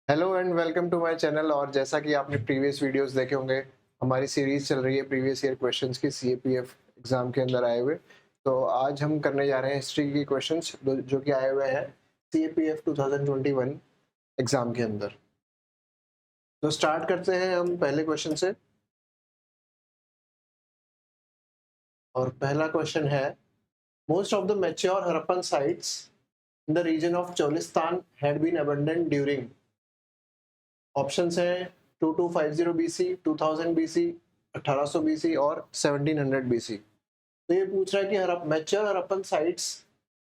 Hello and welcome to my channel. और जैसा कि आपने प्रीवियस वीडियोस देखे होंगे, हमारी सीरीज चल रही है प्रीवियस ईयर क्वेश्चंस की सीएपीएफ एग्जाम के अंदर आए हुए। तो आज हम करने जा रहे हैं हिस्ट्री की क्वेश्चंस जो कि आए हुए हैं सीएपीएफ 2021 एग्जाम के अंदर। तो स्टार्ट करते हैं हम पहले क्वेश्चन से। और पहला क्वेश्चन है, most of the mature Harappan sites in the region of Cholistan had been abandoned during. Options हैं 2250 बीसी, 2000 बीसी, 1800 बीसी और 1700 बीसी। तो ये पूछ रहा है कि मैच्योर हड़प्पन साइट्स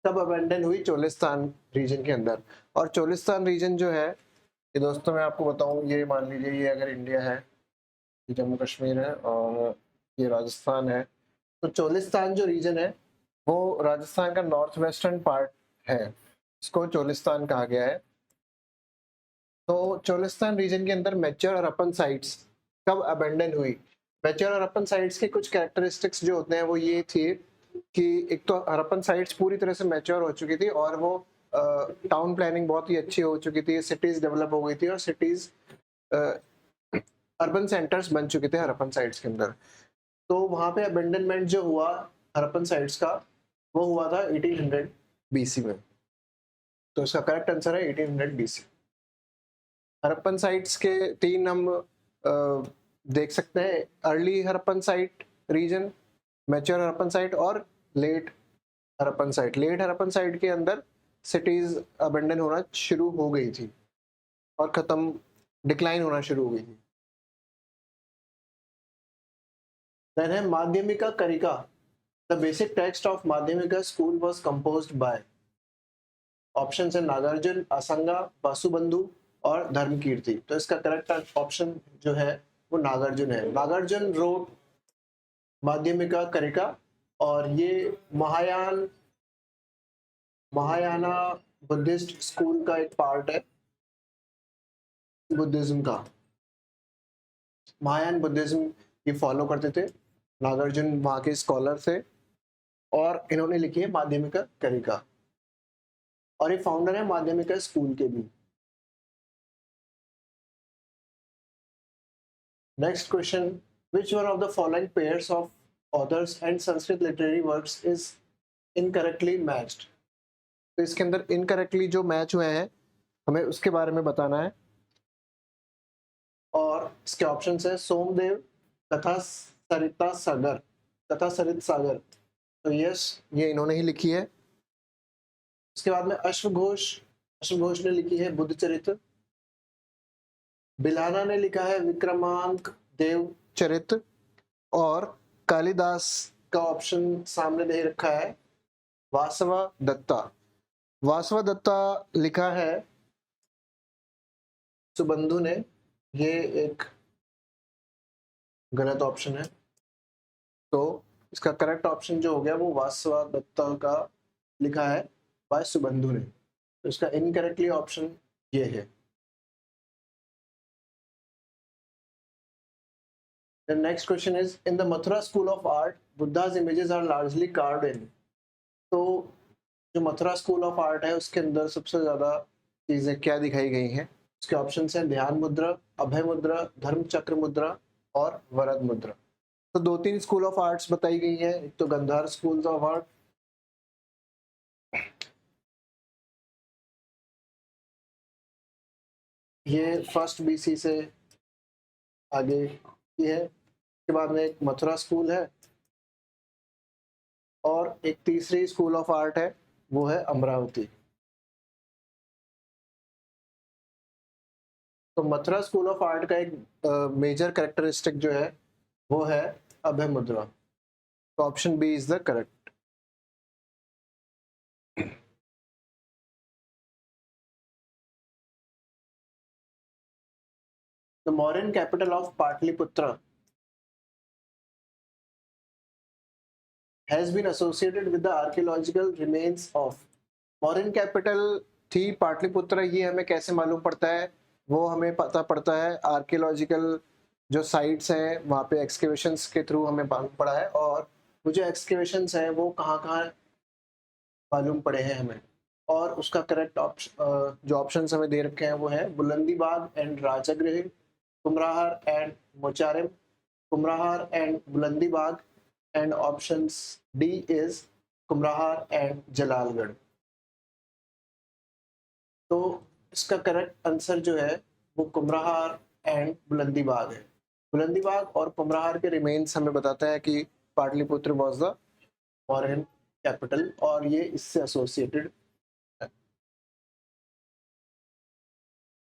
कब अबेंडन हुई चोलिस्तान रीजन के अंदर। और चोलिस्तान रीजन जो है, ये दोस्तों मैं आपको बताऊं, ये मान लीजिए ये अगर इंडिया है, ये जम्मू कश्मीर है और ये राजस्थान है। तो चोलिस्तान जो रीजन है वो राजस्थान का नॉर्थ वेस्टर्न पार्ट है, इसको चोलिस्तान कहा गया है। तो चोलिस्तान रीजन के अंदर मैच्योर हड़प्पन साइट्स कब अबेंडन हुई। मैच्योर हड़प्पन साइट्स के कुछ कैरेक्टरिस्टिक्स जो होते हैं वो ये थे कि एक तो हड़प्पन साइट्स पूरी तरह से मैच्योर हो चुकी थी और वो टाउन प्लानिंग बहुत ही अच्छी हो चुकी थी, सिटीज डेवलप हो गई थी और सिटीज अर्बन सेंटर्स बन चुके थे हड़प्पन साइट्स के अंदर। तो वहां पे अबेंडनमेंट जो हुआ हड़प्पन साइट्स का, वो हुआ था 1800 बीसी में। तो इसका करेक्ट आंसर है 1800 बीसी। हड़प्पन साइट्स के तीन हम देख सकते हैं, early Harappan site region, mature Harappan site और late Harappan site. Late Harappan site के अंदर सिटीज अबेंडन होना शुरू हो गई थी और खत्म, डिक्लाइन होना शुरू हो गई थी। देन है Madhyamika karika. The basic text of Madhyamika school was composed by. Option है नागार्जुन, असंगा, वासुबंधु और धर्मकीर्ति। तो इसका करेक्ट ऑप्शन जो है वो नागार्जुन है। नागार्जुन रोड माध्यमिका करिका और ये महायान महायाना बुद्धिस्ट स्कूल का एक पार्ट है, बुद्धिज्म का। महायान बुद्धिज्म ये फॉलो करते थे, नागार्जुन वहाँ के स्कॉलर थे और इन्होंने लिखी है माध्यमिका करिका और ये फाउंडर है माध्यमिका स्कूल के भी। Next question, which one of the following pairs of authors and Sanskrit literary works is incorrectly matched। तो इसके अंदर इनकरेक्टली जो मैच हुए हैं हमें उसके बारे में बताना है। और इसके ऑप्शंस है सोमदेव तथा सरिता सागर, तथा सरित सागर। तो यस, ये इन्होंने ही लिखी है। इसके बाद में अश्वघोष ने लिखी है बुद्ध चरित्र। बिलाना ने लिखा है विक्रमांक देव चरित। और कालिदास का ऑप्शन सामने दे रखा है वासवा दत्ता। वासवा दत्ता लिखा है सुबंधु ने, ये एक गलत ऑप्शन है। तो इसका करेक्ट ऑप्शन जो हो गया वो वासवा दत्ता का लिखा है बाय सुबंधु ने। तो इसका इनकरेक्टली ऑप्शन ये है। The next question is, in the Mathura school of art, Buddha's images are largely carved in। तो जो मथुरा स्कूल ऑफ आर्ट है उसके अंदर सबसे ज्यादा चीजें क्या दिखाई गई हैं। उसके ऑप्शन हैं ध्यान मुद्रा, अभय मुद्रा, धर्म चक्र मुद्रा और वरद मुद्रा। तो दो तीन स्कूल ऑफ आर्ट्स बताई गई हैं। एक तो गंधार स्कूल ऑफ आर्ट, ये फर्स्ट बीसी से आगे की है। उसके बाद में एक मथुरा स्कूल है और एक तीसरी स्कूल ऑफ आर्ट है, वो है अमरावती। तो मथुरा स्कूल ऑफ आर्ट का एक मेजर कैरेक्टरिस्टिक जो है वो है अभय मुद्रा। तो option B is the correct. The Mauryan capital of Pataliputra has been associated with the archaeological remains of। Mauryan capital थी पाटलिपुत्र, ये हमें कैसे मालूम पड़ता है, वो हमें पता पड़ता है आर्कियोलॉजिकल जो साइट्स हैं वहाँ पे एक्सकेवेशंस के थ्रू हमें मालूम पड़ा है। और वो जो एक्सकेवेशंस हैं वो कहाँ कहाँ मालूम पड़े हैं हमें। और उसका करेक्ट जो ऑप्शन हमें दे रखे हैं वो है Bulandibagh and Rajagriha, Kumrahar and Mocharim, Kumrahar and Bulandibagh, and options D is Kumrahar and Jalalgarh. तो इसका करेक्ट आंसर जो है वो कुमराहार एंड बुलंदीबाग है। बुलंदीबाग और कुमराहार के रिमेन्स हमें बताता है कि Pataliputra was the Mauryan capital और ये इससे एसोसिएटेड है।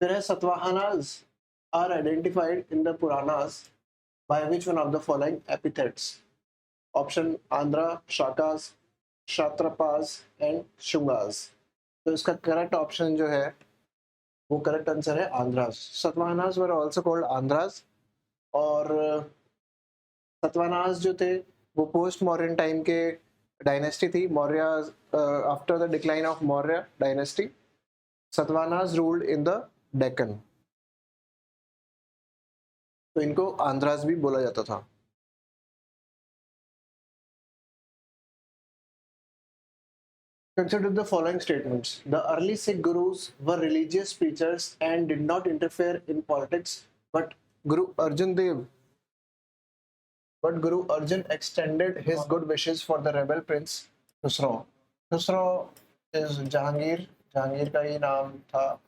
फिर है Satavahanas are identified in the Puranas by which one of the following epithets? Option Andhras, Shakas, Kshatrapas and Shungas. तो इसका करेक्ट ऑप्शन जो है वो करेक्ट आंसर है Andhra's. Satavahanas were also called Andhra's. और सतवाहनास जो थे वो पोस्ट मौर्यन टाइम के डायनेस्टी थी। Maurya after the decline of Maurya dynasty, Satavahanas ruled in the Deccan, तो इनको आंध्रास भी बोला जाता था। Consider the following statements. The early Sikh gurus were religious preachers and did not interfere in politics, but Guru Arjan Dev but Guru Arjan extended his good wishes for the rebel prince Khusro. Khusro is Jahangir. Jahangir का ही नाम था,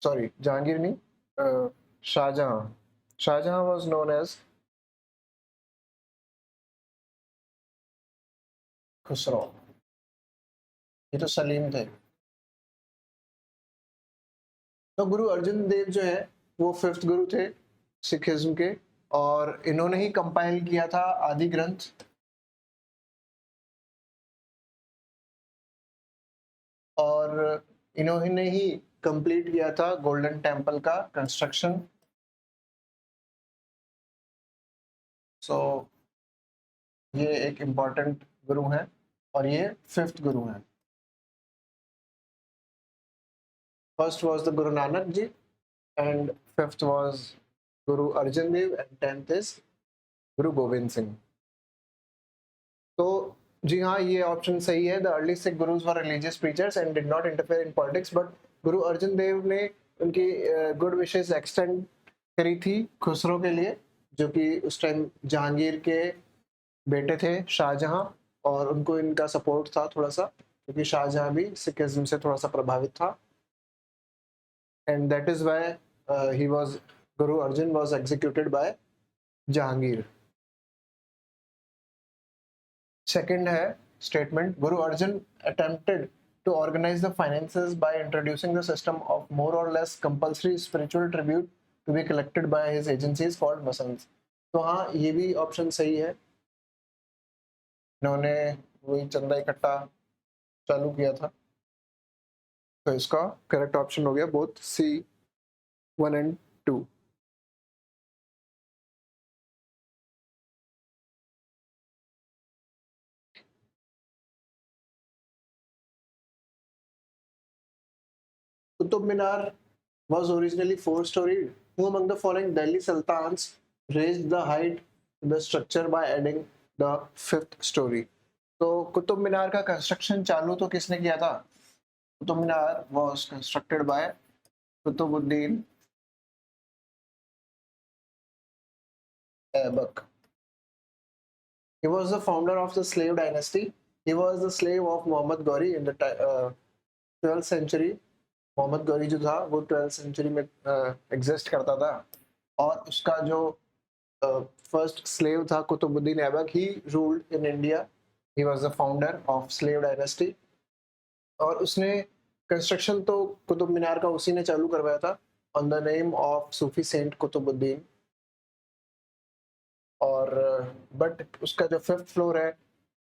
sorry Jahangir नहीं, Shahjahan. Shahjahan was known as Khusro. ये तो सलीम थे। तो गुरु अर्जुन देव जो है वो 5th गुरु थे सिखिज्म के, और इन्होंने ही कंपाइल किया था आदि ग्रंथ। और इन्होंने ही कंप्लीट किया था गोल्डन टेम्पल का कंस्ट्रक्शन। सो ये एक इम्पॉर्टेंट गुरु हैं और ये 5th गुरु हैं। First was the Guru Nanak ji and 5th was Guru Arjun Dev and 10th is गुरु गोविंद सिंह। तो जी हाँ, ये ऑप्शन सही है। The early Sikh gurus were religious preachers and did not interfere in politics, but Guru Arjun देव ने उनकी गुड विशेस एक्सटेंड करी थी खुसरो के लिए, जो कि उस टाइम जहांगीर के बेटे थे शाहजहां, और उनको इनका सपोर्ट था थोड़ा सा, क्योंकि शाहजहां भी सिखिज्म से थोड़ा सा प्रभावित था। And that is why he was Guru Arjun was executed by Jahangir. Second है statement, Guru Arjun attempted to organize the finances by introducing the system of more or less compulsory spiritual tribute to be collected by his agencies called masons। तो हाँ, ये भी option सही है। इन्होंने वही चंदा इकट्ठा चालू किया था। तो इसका करेक्ट ऑप्शन हो गया both C 1 and 2। Qutub Minar was originally 4-storied. Who among the following Delhi Sultans raised the height of the structure by adding the 5th story? तो कुतुब मीनार का कंस्ट्रक्शन चालू तो किसने किया था? Qutub Minar was constructed by Qutubuddin Aibak. He was the founder of the slave dynasty. He was the slave of Muhammad Ghori in the 12th century। Mohammad Ghori जो था वो 12th सेंचुरी में एग्जिस्ट करता था, और उसका जो फर्स्ट स्लेव था Qutbuddin Aibak, he ruled in India. He was the founder of slave dynasty, और उसने कंस्ट्रक्शन तो कुतुब मीनार का उसी ने चालू करवाया था on the name of Sufi saint Qutbuddin. और बट उसका जो 5th फ्लोर है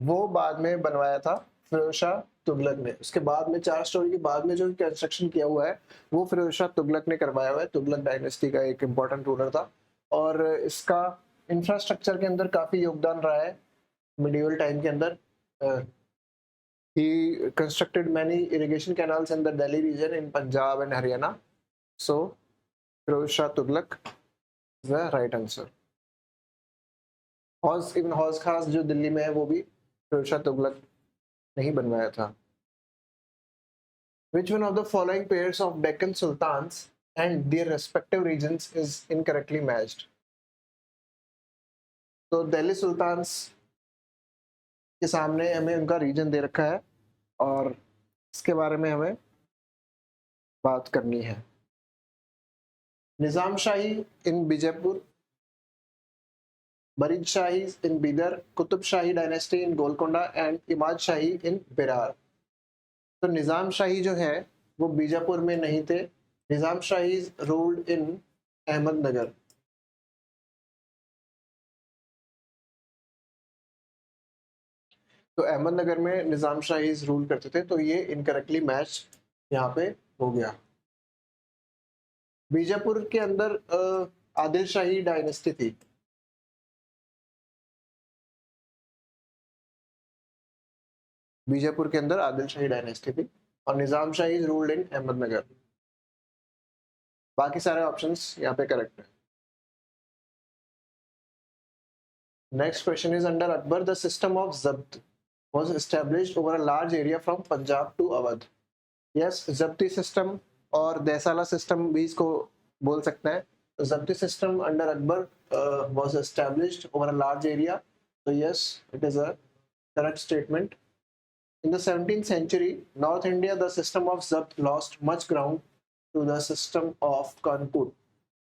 वो बाद में बनवाया था फिरोज शाह तुगलक ने। उसके बाद में 4 स्टोरी के बाद में जो कंस्ट्रक्शन किया हुआ है वो फिरोज शाह तुगलक ने करवाया हुआ है। तुगलक डायनेस्टी का एक इम्पोर्टेंट रूलर था, और इसका इंफ्रास्ट्रक्चर के अंदर काफी योगदान रहा है मिडिवल टाइम के अंदर। He constructed many irrigation canals in the Delhi region in Punjab and Haryana. So Firoz Shah Tughlaq is the right answer. Hauz Khas जो दिल्ली में है वो भी फिरोज शाह तुगलक नहीं बनवाया था। Which one of the following pairs of Deccan Sultans and their respective regions is incorrectly matched? तो Delhi sultans के सामने हमें उनका रीजन दे रखा है और इसके बारे में हमें बात करनी है। Nizam Shahi in Bijapur, Barid Shahi in Bidar, Qutb Shahi dynasty in Golconda and Imad Shahi in Berar. तो निजाम शाही जो है वो बीजापुर में नहीं थे। निजाम शाही रूल्ड इन अहमदनगर। तो अहमदनगर में निजाम शाही रूल करते थे, तो ये इनकरेक्टली मैच यहाँ पे हो गया। बीजापुर के अंदर आदिल शाही डायनेस्टी थी। बीजापुर के अंदर आदिल शाही डायनेस्टी थी और निजाम शाही रूल्ड इन अहमदनगर। बाकी सारे ऑप्शंस यहाँ पे करेक्ट है। Next question is under Akbar the system of जब्त was established over a large area from Punjab to Awadh. Yes, जब्ती सिस्टम और देसाला सिस्टम भी इसको बोल सकते हैं। तो जब्ती system under Akbar was established over a large area. So yes, it is a correct statement. In the 17th century, North India, the system of zabt lost much ground to the system of Kanpur.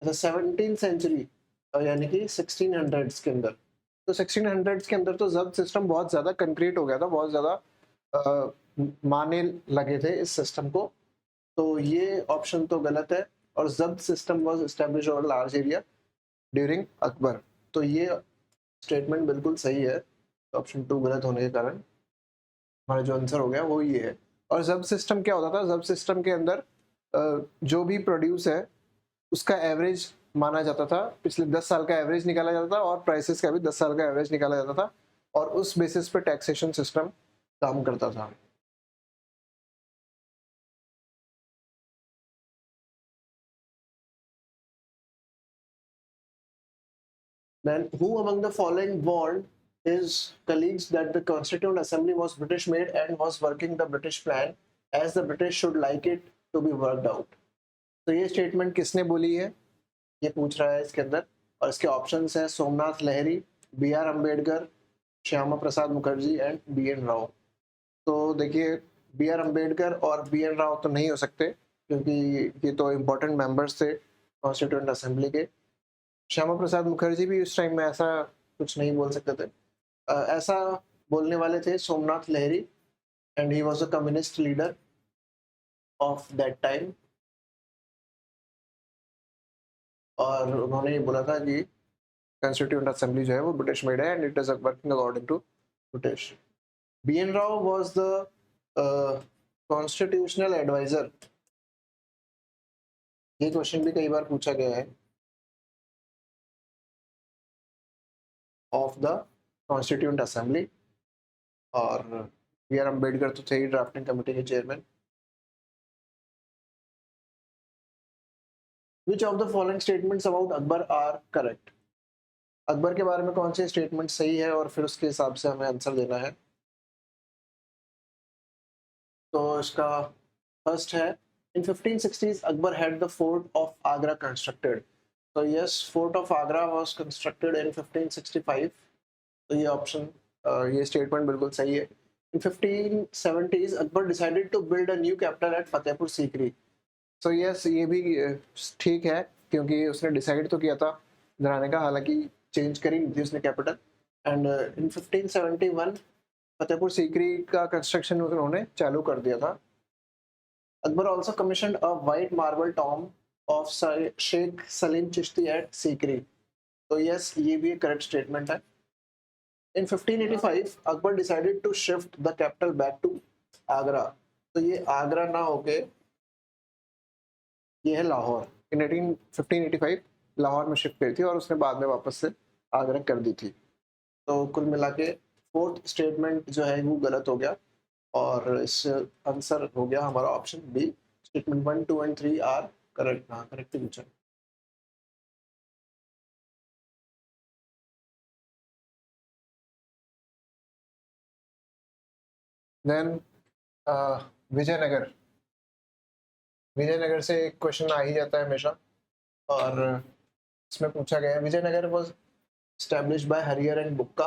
The 17th century यानी कि 1600s के अंदर, तो 1600s के अंदर तो जब्त system बहुत ज़्यादा कंक्रीट हो गया था, बहुत ज़्यादा माने लगे थे इस सिस्टम को। तो ये ऑप्शन तो गलत है और जब्त system was established over large area during Akbar. तो ये स्टेटमेंट बिल्कुल सही है। ऑप्शन 2 गलत होने के कारण हमारा जो आंसर हो गया वो ये है। और जब्त सिस्टम क्या होता था? जब्त सिस्टम के अंदर जो भी प्रोड्यूस है उसका एवरेज माना जाता था, पिछले 10 साल का एवरेज निकाला जाता था और प्राइसेस का भी 10 साल का एवरेज निकाला जाता था और उस बेसिस पे टैक्सेशन सिस्टम काम करता था। Then who among the following warned his colleagues that the Constituent Assembly was British made and was working the British plan as the British should like it to be worked out? तो ये statement किसने बोली है ये पूछ रहा है इसके अंदर। और इसके ऑप्शंस हैं Somnath Lahiri, B R Ambedkar, Shyama Prasad Mukherjee and B N Rao. तो देखिए बी आर अम्बेडकर और बी एन राव तो नहीं हो सकते क्योंकि ये तो इम्पोर्टेंट मेंबर्स थे कॉन्स्टिट्यूएंट असेंबली के। श्यामा प्रसाद मुखर्जी भी उस टाइम में ऐसा कुछ नहीं बोल सकते थे। ऐसा बोलने वाले थे Somnath Lahiri and he was a communist leader of that time. और उन्होंने ये बोला था कि कॉन्स्टिट्यूएंट असेंबली जो है वो ब्रिटिश मेड है and it is working according to British. B N Rau was the constitutional advisor. ये क्वेश्चन भी कई बार पूछा गया है ऑफ द कॉन्स्टिट्यूएंट असेंबली। और बी आर अम्बेडकर तो थे ही ड्राफ्टिंग कमेटी के chairman. Which of the following statements about Akbar are correct? Akbar के बारे में कौन से स्टेटमेंट सही है और फिर उसके हिसाब से हमें आंसर देना है। तो इसका फर्स्ट है इन 1560s Akbar had the fort of Agra constructed. So yes, fort of Agra was constructed in 1565. तो ये ऑप्शन ये स्टेटमेंट बिल्कुल सही है। इन 1570s Akbar decided to build a new capital at Fatehpur Sikri. So yes ये भी ठीक है क्योंकि उसने डिसाइड तो किया था बनाने का, हालांकि चेंज करी नहीं थी उसने capital. And in 1571 Fatehpur Sikri का कंस्ट्रक्शन उन्होंने चालू कर दिया था। Akbar also commissioned a white marble tomb of Sheikh Salim Chishti at Sikri. तो यस ये भी करेक्ट स्टेटमेंट है। In 1585 Akbar decided to shift the capital back to Agra. तो ये आगरा ना होके ये है लाहौर। इन 1585 लाहौर में शिफ्ट करी थी और उसने बाद में वापस से आगरा कर दी थी। तो कुल मिला के फोर्थ स्टेटमेंट जो है वो गलत हो गया और इस आंसर हो गया हमारा option B. Statement 1, 2 and 3 are correct. हाँ करेक्ट पूछा। देन विजयनगर विजयनगर से एक क्वेश्चन आ ही जाता है हमेशा, और इसमें पूछा गया है विजयनगर वाज established by हरियर एंड बुक्का।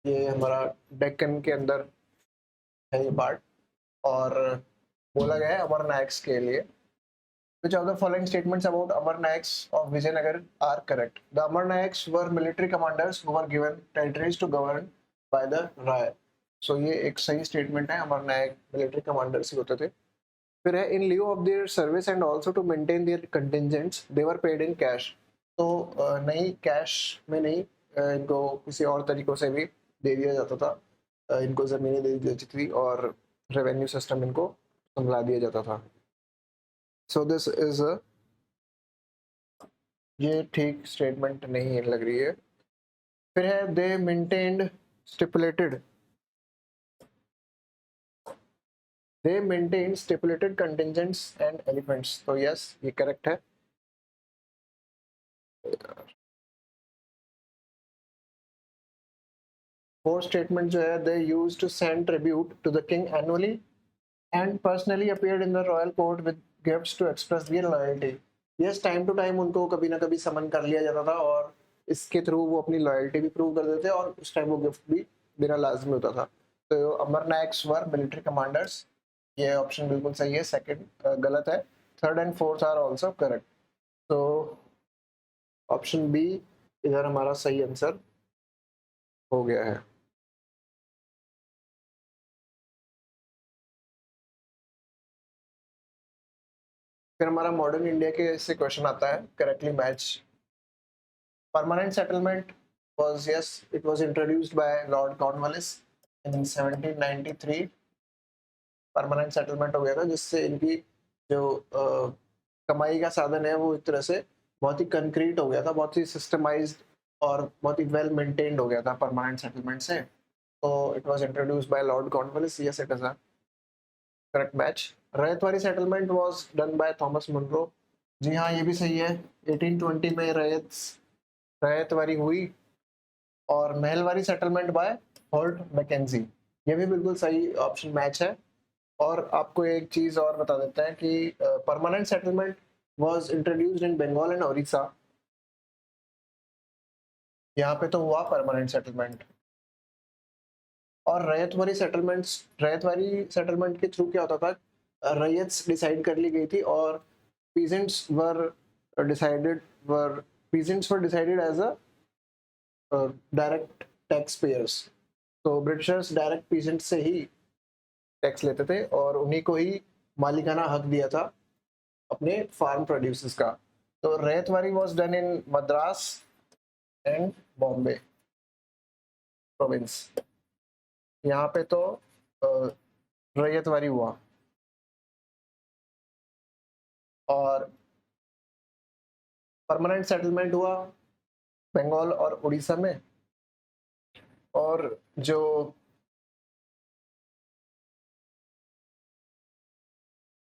ये हमारा डेक्कन के अंदर है ये पार्ट, और बोला गया है अमर नायक्स के लिए। Which of the following statements about Amar Nayaks of Vijayanagar are correct? The Amar Nayaks were military commanders who were given territories to govern by the Rai. So ये एक सही स्टेटमेंट है, अमर नायक मिलिट्री कमांडर्स ही होते थे। फिर है इन लिeu of their service and also to maintain their contingents they were paid in cash। तो नहीं, कैश में नहीं, इनको किसी और तरीकों से भी दे दिया जाता था। इनको ज़मीनें दे दी जाती थी और रेवेन्यू सिस्टम इनको संभला दिया जाता था। सो दिस इज अ, ये ठीक स्टेटमेंट नहीं लग रही है। फिर है they maintained stipulated, they maintain stipulated contingents and elephants. तो यस, ये करेक्ट है। फोर्थ स्टेटमेंट जो है they used to send tribute to the king annually and personally appeared in the royal court with gifts to express their loyalty. Yes, time to time उनको कभी ना कभी समन कर लिया जाता था और इसके थ्रू वो अपनी लॉयल्टी भी प्रूव कर देते और उस टाइम वो गिफ्ट भी देना लाजमी होता था। तो Amar Nayaks were military commanders, ये ऑप्शन बिल्कुल सही है। सेकंड गलत है। Third and fourth are also correct. तो ऑप्शन बी इधर हमारा सही आंसर हो गया है। फिर हमारा मॉडर्न इंडिया के से क्वेश्चन आता है, correctly match. Permanent settlement was, yes, it was introduced by Lord Cornwallis in 1793। Permanent settlement हो गया था जिससे इनकी जो कमाई का साधन है वो एक तरह से बहुत ही कंक्रीट हो गया था, बहुत ही सिस्टमाइज्ड और बहुत ही वेल मेंटेन्ड हो गया था परमानेंट सेटलमेंट से। तो it was introduced by Lord Cornwallis, yes it is a correct match. Ryotwari settlement was done by Thomas Munro. जी हाँ, ये भी सही है। 1820 में रैयतवाड़ी हुई। और Mahalwari settlement by Holt Mackenzie, ये भी बिल्कुल सही ऑप्शन मैच है। और आपको एक चीज और बता देते हैं कि permanent settlement was introduced in Bengal and Odisha. यहाँ पे तो हुआ परमानेंट सेटलमेंट। और रैयतवाड़ी सेटलमेंट के थ्रू क्या होता था, रैयत्स डिसाइड कर ली गई थी और peasants were decided were peasants were decided as a direct tax payers. तो ब्रिटिशर्स डायरेक्ट पीजेंट से ही टैक्स लेते थे और उन्हीं को ही मालिकाना हक दिया था अपने फार्म प्रोड्यूसेस का। तो ryotwari was done in Madras and Bombay province. यहाँ पे तो रैयतवाड़ी हुआ। और परमानेंट सेटलमेंट हुआ बंगाल और उड़ीसा में। और जो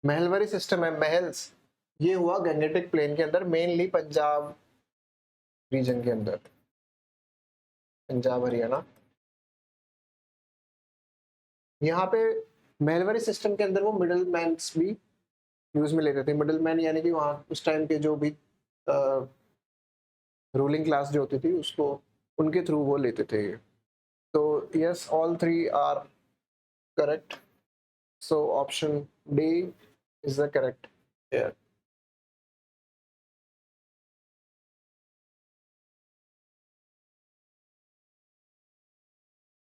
महलवारी सिस्टम है, महल्स, ये हुआ गंगेटिक प्लेन के अंदर, मेनली पंजाब रीजन के अंदर, पंजाब हरियाणा। यहाँ पे महलवारी सिस्टम के अंदर वो मिडल मैन भी यूज में लेते थे। मिडल मैन यानी कि वहाँ उस टाइम के जो भी रूलिंग क्लास जो होती थी उसको, उनके थ्रू वो लेते थे। तो yes, all three are correct. So option D is the correct here.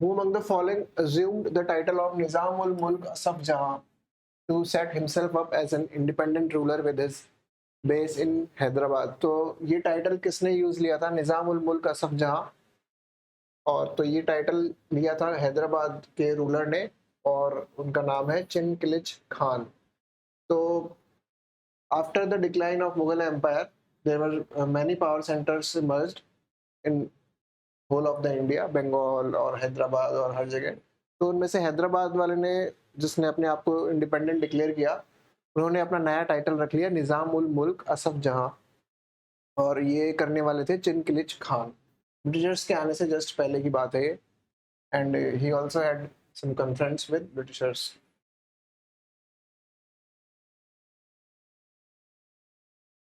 Who among the following assumed the title of Nizam ul Mulk Asaf Jahan to set himself up as an independent ruler with his base in Hyderabad? तो ये title किसने use लिया था, निजाम उल मुल्क असफ जहां। और तो ये टाइटल लिया था हैदराबाद के रूलर ने और उनका नाम है चिनकिलिच खान। तो after the decline of Mughal empire there were many power centres emerged in whole of the India, Bengal और हैदराबाद और हर जगह। तो उनमें से हैदराबाद वाले ने, जिसने अपने आप को इंडिपेंडेंट डिक्लेयर किया, उन्होंने अपना नया टाइटल रख लिया निजाम उल मुल्क असफ जहां। और ये करने वाले थे चिनकिलिच खान। ब्रिटिशर्स के आने से जस्ट पहले की बात है ये। And he also had some conference with Britishers.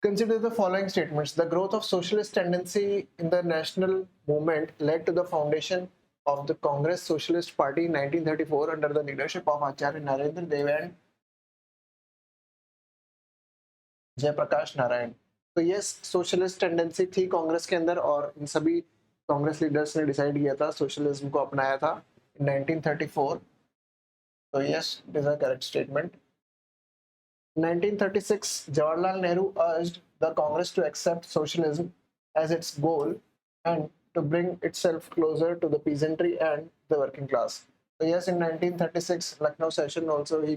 Consider the following statements. The growth of socialist tendency in the national movement led to the foundation of the Congress Socialist Party in 1934 under the leadership of Acharya Narendra Dev and Jayaprakash Narayan. तो ये socialist tendency थी कांग्रेस के अंदर और इन सभी Congress leaders ने decide किया था, सोशलिज्म को अपनाया था इन 1934। तो yes, it is a correct statement. 1936 Jawaharlal Nehru urged the Congress to accept socialism as its goal and to bring itself closer to the peasantry and the working class. So yes, in 1936 Lucknow session also he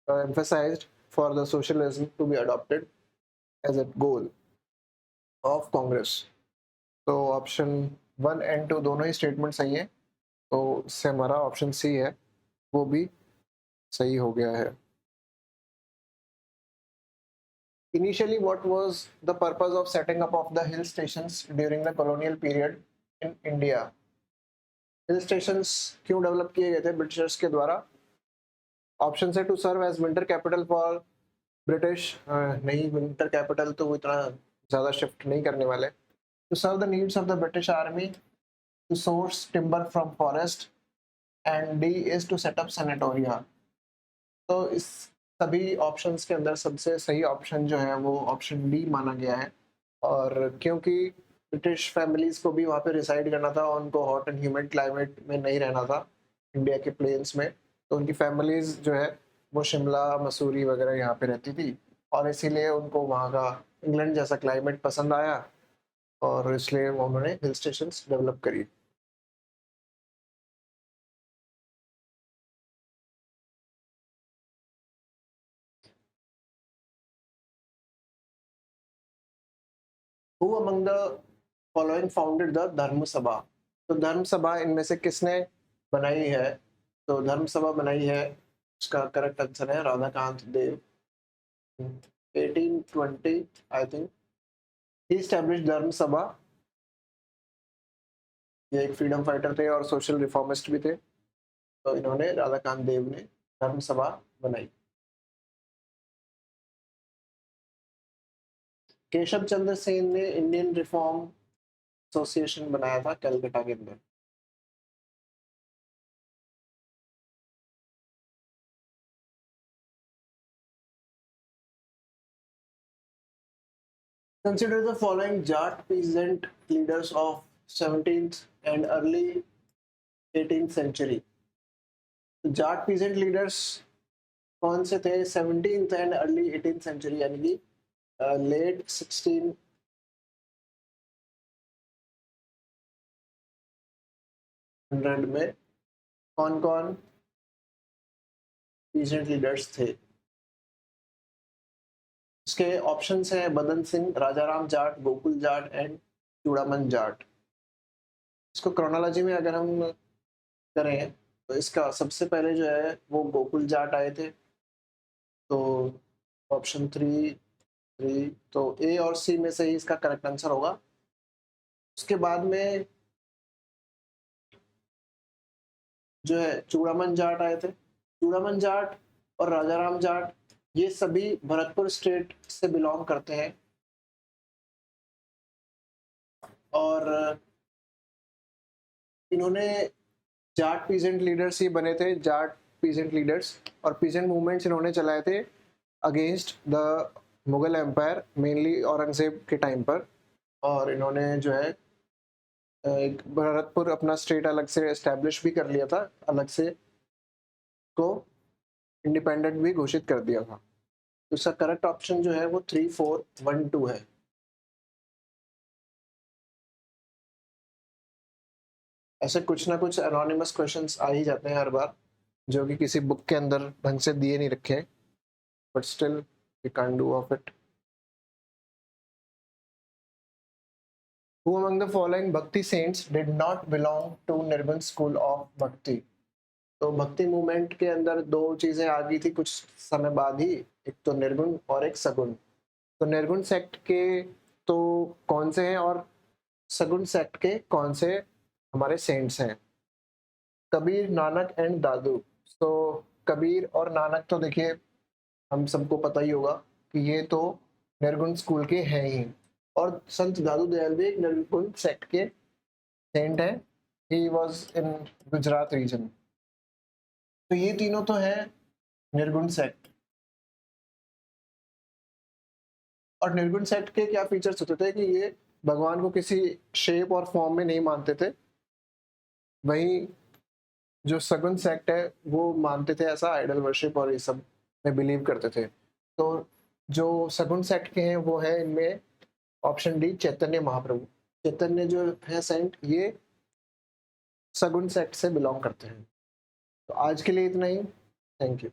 emphasized for the socialism to be adopted as a goal of Congress. तो option 1 and 2 दोनों ही statement सही है, तो इससे हमारा option C है वो भी सही हो गया है। Initially, what was the purpose of setting up of the hill stations during the colonial period in India? Hill stations क्यों डेवलप किए गए थे ब्रिटिशर्स के द्वारा? ऑप्शन है to serve as winter capital for British, नहीं, विंटर कैपिटल तो वो इतना ज़्यादा शिफ्ट नहीं करने वाले। To serve the needs of the British army, to source timber from forest, and D is to set up sanitoria. तो इस सभी ऑप्शंस के अंदर सबसे सही ऑप्शन जो है वो ऑप्शन डी माना गया है। और क्योंकि ब्रिटिश फैमिलीज को भी वहाँ पे रिसाइड करना था, उनको हॉट एंड ह्यूमिड क्लाइमेट में नहीं रहना था इंडिया के प्लेन्स में, तो उनकी फैमिलीज जो है वो शिमला, मसूरी वगैरह यहाँ पे रहती थी और इसीलिए उनको वहाँ का इंग्लैंड जैसा क्लाइमेट पसंद आया और इसलिए उन्होंने हिल स्टेशन डेवलप करी। Who among the following founded the धर्म सभा? तो धर्म सभा इनमें से किसने बनाई है? तो धर्म सभा बनाई है, इसका करेक्ट आंसर है राधाकांत देव। 1820 आई थिंक ही एस्टैब्लिश्ड धर्म सभा। ये एक फ्रीडम फाइटर थे और सोशल रिफॉर्मिस्ट भी थे, तो इन्होंने, राधाकांत देव ने धर्म सभा बनाई। केशव चंद्र सेन ने इंडियन रिफॉर्म एसोसिएशन बनाया था कलकत्ता के अंदर। Consider the following Jat peasant leaders of 17th and early 18th century. Jat peasant leaders कौन से थे 17th and early 18th century, यानी कि लेट 1600 में कौन कौन पीजेंट लीडर्स थे? इसके ऑप्शंस हैं बदन सिंह, राजाराम जाट, गोकुल जाट एंड चूड़ामन जाट। इसको क्रोनोलॉजी में अगर हम करें तो इसका सबसे पहले जो है वो गोकुल जाट आए थे, तो ऑप्शन 3 तो ए और सी में से ही इसका करेक्ट आंसर होगा। उसके बाद में जो है चूड़ामन जाट आए थे। चूड़ामन जाट और राजाराम जाट ये सभी भरतपुर स्टेट से बिलोंग करते हैं और इन्होंने जाट पीजेंट लीडर्स ही बने थे, जाट पीजेंट लीडर्स, और पीजेंट मूवमेंट्स इन्होंने चलाए थे against the Mughal empire, mainly Aurangzeb के टाइम पर। और इन्होंने जो है एक भरतपुर अपना स्टेट अलग से एस्टैब्लिश भी कर लिया था, अलग से को इंडिपेंडेंट भी घोषित कर दिया था। तो इसका करेक्ट ऑप्शन जो है वो 3412 है। ऐसे कुछ ना कुछ एनोनिमस क्वेश्चंस आ ही जाते हैं हर बार, जो कि किसी बुक के अंदर ढंग से दिए नहीं रखे, but still we can do of it. Who among the following Bhakti saints did not belong to Nirban school of Bhakti? तो भक्ति मूवमेंट के अंदर दो चीजें आ गई थी कुछ समय बाद ही, एक तो निर्गुण और एक सगुण। तो निर्गुण सेक्ट के तो कौन से हैं और सगुण सेक्ट के कौन से हमारे सेंट्स हैं? कबीर, नानक एंड दादू। तो कबीर और नानक तो देखिए हम सबको पता ही होगा कि ये तो निर्गुण स्कूल के हैं ही। और संत दादू दयाल भी एक निर्गुण सेक्ट के सेंट है। He was in Gujarat region. तो ये तीनों तो है निर्गुण सेक्ट। और निर्गुण सेक्ट के क्या फीचर्स होते थे कि ये भगवान को किसी शेप और फॉर्म में नहीं मानते थे। वहीं जो सगुन सेक्ट है वो मानते थे ऐसा आइडल वर्शिप और ये सब में बिलीव करते थे। तो जो सगुन सेक्ट के हैं वो है इनमें ऑप्शन डी चैतन्य महाप्रभु। चैतन्य जो है सेंट ये सगुन सेक्ट से बिलोंग करते हैं। तो आज के लिए इतना ही। Thank you.